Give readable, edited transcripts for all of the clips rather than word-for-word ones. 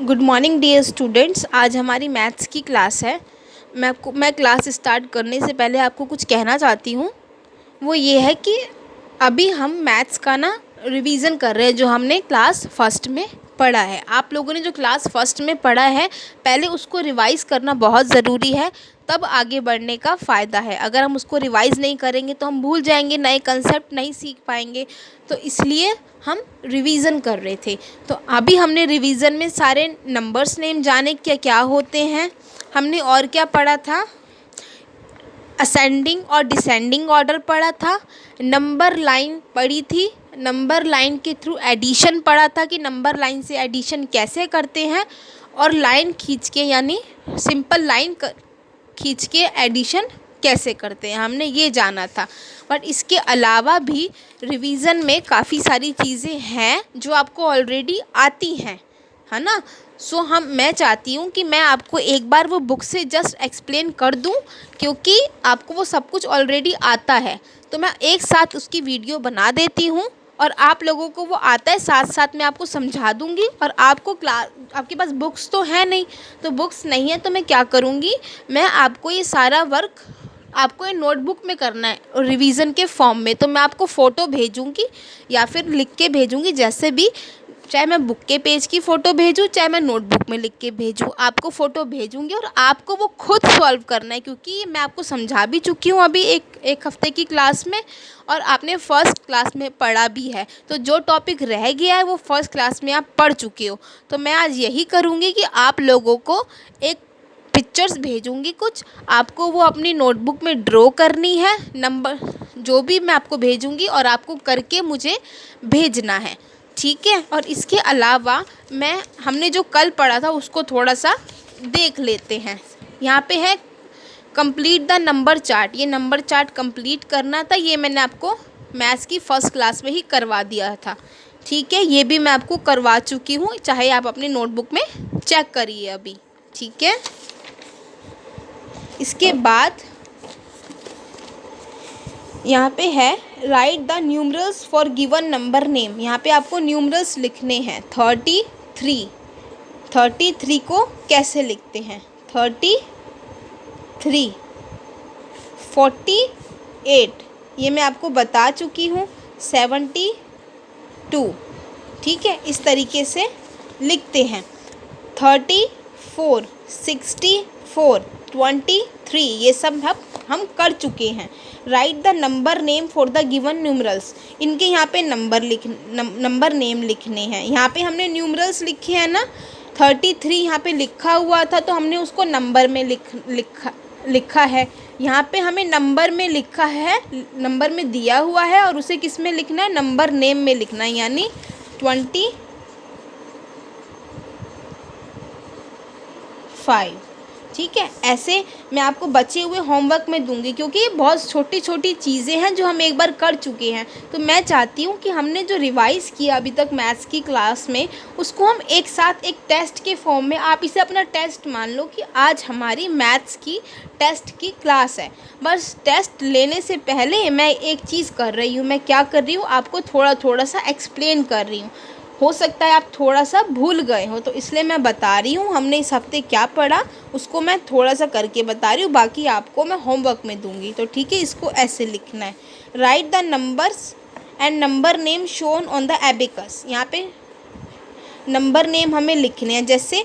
Good morning dear students. आज हमारी maths की क्लास है। मैं क्लास स्टार्ट करने से पहले आपको कुछ कहना चाहती हूँ। वो ये है कि अभी हम मैथ्स का रिवीजन कर रहे हैं जो हमने क्लास फर्स्ट में पढ़ा है। आप लोगों ने जो क्लास फर्स्ट में पढ़ा है पहले उसको रिवाइज़ करना बहुत ज़रूरी है, तब आगे बढ़ने का फ़ायदा है। अगर हम उसको रिवाइज़ नहीं करेंगे तो हम भूल जाएंगे, नए कंसेप्ट नहीं सीख पाएंगे। तो इसलिए हम रिवीज़न कर रहे थे। तो अभी हमने रिवीज़न में सारे नंबर्स नेम जाने क्या क्या होते हैं। हमने और क्या पढ़ा था, असेंडिंग और डिसेंडिंग ऑर्डर पढ़ा था, नंबर लाइन पढ़ी थी, नंबर लाइन के थ्रू एडिशन पढ़ा था कि नंबर लाइन से एडिशन कैसे करते हैं, और लाइन खींच के यानी सिंपल लाइन खींच के एडिशन कैसे करते हैं, हमने ये जाना था। बट इसके अलावा भी रिवीज़न में काफ़ी सारी चीज़ें हैं जो आपको ऑलरेडी आती हैं, है ना। मैं चाहती हूँ कि मैं आपको एक बार वो बुक से जस्ट एक्सप्लेन कर दूँ, क्योंकि आपको वो सब कुछ ऑलरेडी आता है। तो मैं एक साथ उसकी वीडियो बना देती हूँ और आप लोगों को वो आता है, साथ साथ मैं आपको समझा दूँगी। और आपके पास बुक्स तो है नहीं, तो बुक्स नहीं है तो मैं क्या करूँगी, मैं आपको ये सारा वर्क आपको ये नोटबुक में करना है और रिवीज़न के फॉर्म में। तो मैं आपको फ़ोटो भेजूँगी या फिर लिख के भेजूँगी, जैसे भी, चाहे मैं बुक के पेज की फ़ोटो भेजूँ चाहे मैं नोटबुक में लिख के भेजूँ, आपको फ़ोटो भेजूँगी और आपको वो खुद सॉल्व करना है। क्योंकि मैं आपको समझा भी चुकी हूँ अभी एक हफ़्ते की क्लास में, और आपने फ़र्स्ट क्लास में पढ़ा भी है। तो जो टॉपिक रह गया है वो फर्स्ट क्लास में आप पढ़ चुके हो। तो मैं आज यही करूँगी कि आप लोगों को एक पिक्चर्स भेजूँगी कुछ, आपको वो अपनी नोटबुक में ड्रॉ करनी है, नंबर जो भी मैं आपको भेजूँगी और आपको करके मुझे भेजना है, ठीक है। और इसके अलावा हमने जो कल पढ़ा था उसको थोड़ा सा देख लेते हैं। यहाँ पे है कंप्लीट द नंबर चार्ट। ये नंबर चार्ट कंप्लीट करना था, ये मैंने आपको मैथ्स की फ़र्स्ट क्लास में ही करवा दिया था, ठीक है। ये भी मैं आपको करवा चुकी हूँ, चाहे आप अपनी नोटबुक में चेक करिए अभी, ठीक है। इसके बाद यहाँ पे है right the numerals for given number name. यहाँ पे आपको न्यूमरल्स लिखने हैं। 33 को कैसे लिखते हैं, 33, 48 ये मैं आपको बता चुकी हूँ, 72, ठीक है, इस तरीके से लिखते हैं। 34, 64, 23 ये सब हम कर चुके हैं। Right the number name for the given numerals. इनके यहाँ पे नंबर नेम लिखने हैं। यहाँ पे हमने न्यूमरल्स लिखे हैं ना, 33 यहाँ पे लिखा हुआ था तो हमने उसको नंबर में लिखा है। यहाँ पे हमें नंबर में लिखा है, नंबर में दिया हुआ है, और उसे किस में लिखना है, नंबर नेम में लिखना है, यानी 25, ठीक है। ऐसे मैं आपको बचे हुए होमवर्क में दूंगी, क्योंकि ये बहुत छोटी छोटी चीज़ें हैं जो हम एक बार कर चुके हैं। तो मैं चाहती हूँ कि हमने जो रिवाइज़ किया अभी तक मैथ्स की क्लास में, उसको हम एक साथ एक टेस्ट के फॉर्म में, आप इसे अपना टेस्ट मान लो कि आज हमारी मैथ्स की टेस्ट की क्लास है। बस टेस्ट लेने से पहले मैं एक चीज़ कर रही हूँ, मैं क्या कर रही हूँ, आपको थोड़ा सा एक्सप्लेन कर रही हूँ। हो सकता है आप थोड़ा सा भूल गए हो, तो इसलिए मैं बता रही हूँ हमने इस हफ्ते क्या पढ़ा, उसको मैं थोड़ा सा करके बता रही हूँ, बाकी आपको मैं होमवर्क में दूंगी। तो ठीक है, इसको ऐसे लिखना है, right the numbers and number name shown on the abacus. यहाँ पे नंबर नेम हमें लिखने हैं। जैसे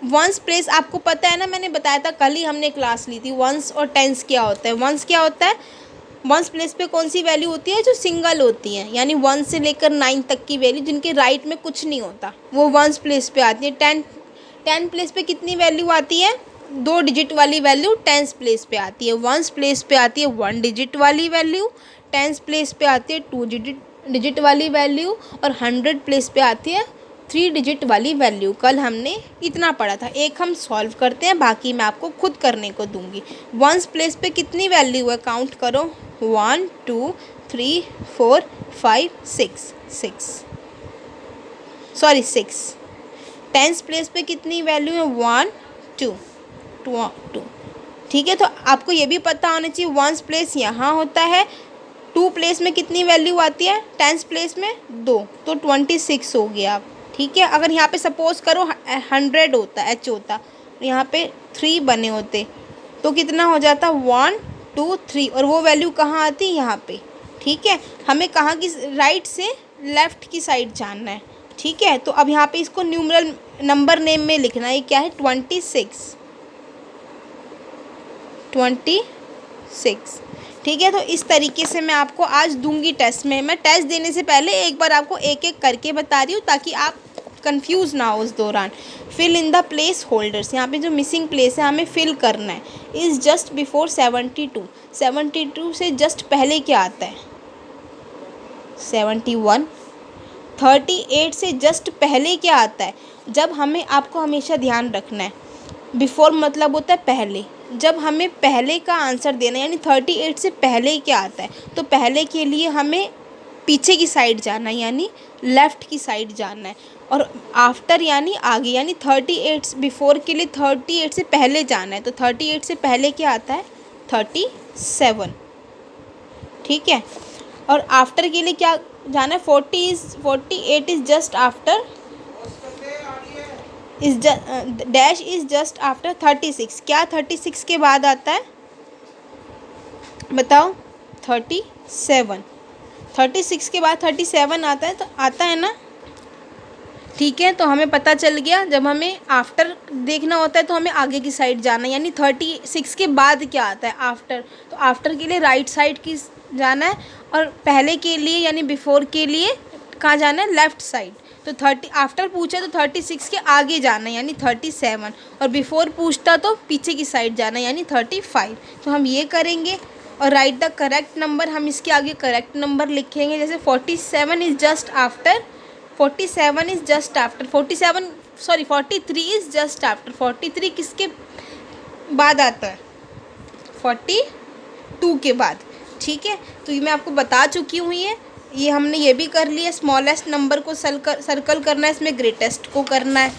वंस प्लेस, आपको पता है ना, मैंने बताया था, कल ही हमने क्लास ली थी, वंस और टेंस क्या होता है। वंस क्या होता है, वंस प्लेस पे कौन सी वैल्यू होती है, जो सिंगल होती है, यानी 1 से लेकर 9 तक की वैल्यू जिनके राइट में कुछ नहीं होता, वो वंस प्लेस पे आती है। 10 प्लेस पे कितनी वैल्यू आती है, 2 डिजिट वाली वैल्यू 10 प्लेस पे आती है। वंस प्लेस पे आती है 1 डिजिट वाली वैल्यू, 10 प्लेस पे आती है 2 डिजिट वाली वैल्यू, और 100 प्लेस पे आती है 3 डिजिट वाली वैल्यू। कल हमने इतना पढ़ा था। एक हम सॉल्व करते हैं, बाकी मैं आपको खुद करने को दूंगी। वंस प्लेस पे कितनी वैल्यू है, काउंट करो, 1 2 3 4 5 6। 10 प्लेस पे कितनी वैल्यू है, 1 2, ठीक है। तो आपको ये भी पता होना चाहिए, वंस प्लेस यहाँ होता है, 2 प्लेस में कितनी वैल्यू आती है, 10 प्लेस में 2, तो 26 हो गया। ठीक है। अगर यहाँ पे सपोज करो 100 होता, H होता, यहाँ पे 3 बने होते तो कितना हो जाता, 1 2 3, और वो वैल्यू कहाँ आती, यहाँ पे। ठीक है, हमें कहाँ की, राइट से लेफ़्ट की साइड जानना है। ठीक है, तो अब यहाँ पे इसको न्यूमरल नंबर नेम में लिखना है। क्या है, 26। ठीक है, तो इस तरीके से मैं आपको आज दूंगी टेस्ट में। मैं टेस्ट देने से पहले एक बार आपको एक एक करके बता रही हूँ ताकि आप कंफ्यूज ना हो उस दौरान। Fill in the placeholders, यहाँ पे जो मिसिंग प्लेस है हमें फिल करना है। इज़ जस्ट बिफोर 72, 72 से जस्ट पहले क्या आता है, 71। 38 से जस्ट पहले क्या आता है, जब हमें, आपको हमेशा ध्यान रखना है, बिफोर मतलब होता है पहले, जब हमें पहले का आंसर देना है, यानी 38 से पहले क्या आता है, तो पहले के लिए हमें पीछे की साइड जाना है, यानी लेफ़्ट की साइड जाना है। और आफ्टर यानी आगे, यानी 38 बिफोर के लिए 38 से पहले जाना है, तो 38 से पहले क्या आता है, 37। ठीक है, और आफ्टर के लिए क्या जाना है, 48 is just after, dash is just after 36। क्या 36 के बाद आता है, बताओ, 37। 36 के बाद 37 आता है, तो आता है ना। ठीक है, तो हमें पता चल गया, जब हमें आफ्टर देखना होता है तो हमें आगे की साइड जाना है, यानी 36 के बाद क्या आता है, आफ्टर। तो आफ्टर के लिए राइट साइड की जाना है, और पहले के लिए यानी बिफोर के लिए कहाँ जाना है, लेफ़्ट साइड। तो 30 आफ्टर पूछा तो 36 के आगे जाना है, यानी 37, और बिफोर पूछता तो पीछे की साइड जाना है, यानी 35। तो हम ये करेंगे, और राइट द करेक्ट नंबर, हम इसके आगे करेक्ट नंबर लिखेंगे। जैसे 43 is just after, 43 is just after. 43 किसके बाद आता है, 42 के बाद। ठीक है, तो ये मैं आपको बता चुकी हूँ। ये हमने ये भी कर लिया, स्मॉलेस्ट नंबर को सर्कल करना है, इसमें ग्रेटेस्ट को करना है,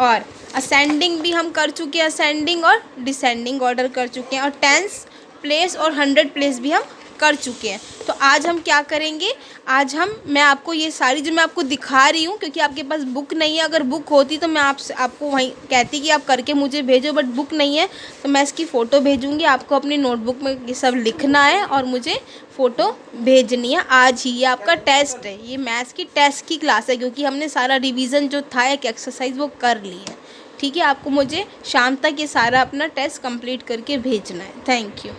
और असेंडिंग भी हम कर चुके हैं, असेंडिंग और डिसेंडिंग ऑर्डर कर चुके हैं, और टेंस प्लेस और 100 प्लेस भी हम कर चुके हैं। तो आज हम क्या करेंगे, मैं आपको ये सारी जो मैं आपको दिखा रही हूँ, क्योंकि आपके पास बुक नहीं है, अगर बुक होती तो मैं आपको वहीं कहती कि आप करके मुझे भेजो, बट बुक नहीं है तो मैं इसकी फ़ोटो भेजूँगी। आपको अपनी नोटबुक में ये सब लिखना है और मुझे फ़ोटो भेजनी है आज ही। ये आपका टेस्ट है, ये मैथ्स की टेस्ट की क्लास है, क्योंकि हमने सारा रिविज़न जो था एक एक्सरसाइज वो कर ली है। ठीक है, आपको मुझे शाम तक ये सारा अपना टेस्ट कंप्लीट करके भेजना है। Thank you.